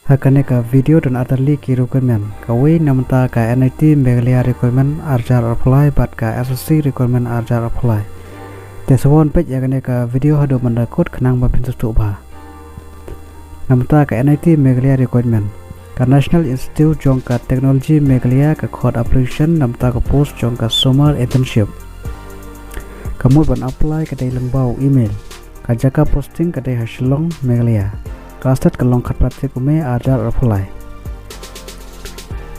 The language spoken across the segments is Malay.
Hakane ka video dan atali ki recruitment kawi namta ka NIT Meghalaya Recruitment arjar apply bat ka Ssc Recruitment arjar apply. Tesawon page yakane ka video hadu mandakut kenang ba pintu ba. Namta ka NIT Meghalaya Recruitment ka National Institute jong ka Technology Meghalaya ka code application namta ka post jong ka summer internship. Kamu ban apply ka dai lengbau email ka jaka posting ka dai Hasilong Meghalaya. Kastet kalong khat pratik ume arjar apply.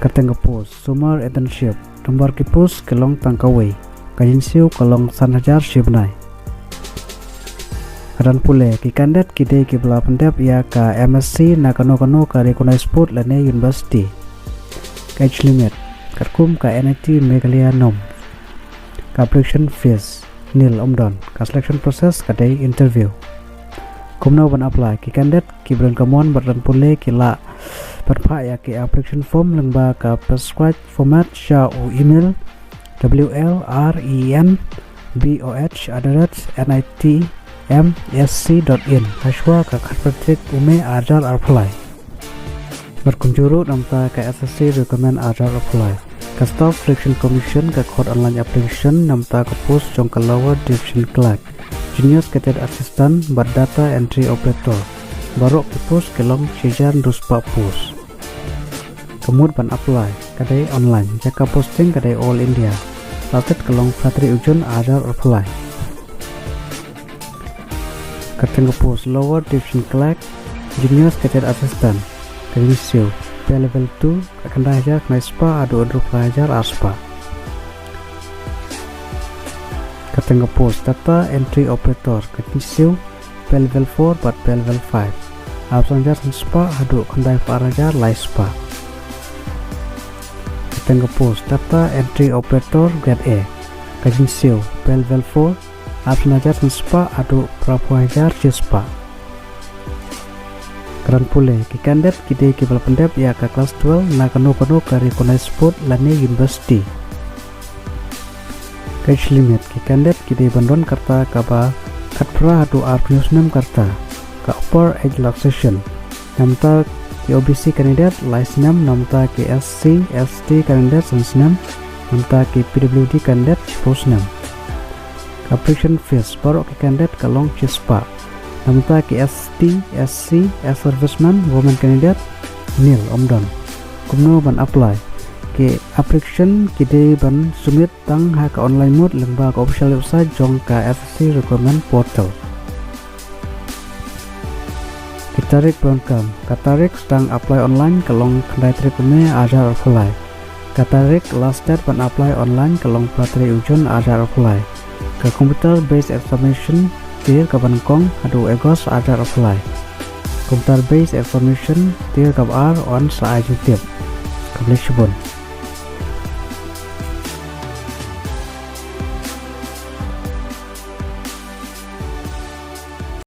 Kateng post summer internship nomor ki post kalong tangkawai kajinsiu kalong 1000 shibnai. Kadan pule ki kandidat ki dei ki bela pendap ya ka MSc na kano ka recognized sport lane university. Age limit katkum ka NIT Meghalaya nom. Ka application fees nil omdon ka selection process ka dei interview. Kumna ban apply ki kandidat ki bulan kamuan badan pule ki la berpa ya ki application form lengba ka prescribed format sha o email wlrenboh@nitmsc.in haswa ka khatpratik ume arjar apply berkunjuru namta ka Ssc Recruitment arjar apply ka staff selection commission ka code online application namta ka post jong ka lower division clerk junior cadet assistant but data entry operator barok ki post kelong cijan duspa post kemud ban apply kadai online jaka posting kadai all India latet kelong patri ujun arjar apply kateng post lower division clerk junior cadet assistant kadisio level 2 akan raja naispa adu raja aspa kateng post data entry operator kadisio level 4 but level 5 absang jar spa adu kandai paraja laispa kateng post data entry operator grade A kadisio level 4 absang jar spa adu prapuajar cispa. Karan pule ki kandidat ki dei ki balpendap ya ka kelas 12 na kano ka recognized sport lane university. Age limit ki kandidat ki dei bandon karta ka ba khatpra hadu arpnusnam karta ka upper age relaxation namta ki OBC kandidat license namta ki SC ST kandidat sansnam namta ki PWD kandidat postnam. Application fees barok ki kandidat kalong cispa namta ki ST, SC, serviceman, woman candidate nil omdon. Kumno ban apply ki application ki dei ban submit tang ha ka online mode lengba ka official website jong ka Ssc Recruitment portal. Kitarik program katarik stang apply online kalong kandai trikume arjar apply. Katarik last date ban apply online kalong patri ujun arjar apply. Ka computer based examination tier ka Bangkong hadu egos arjar apply. Computer based information tier ka R on sa ajutip Khublei Shibun.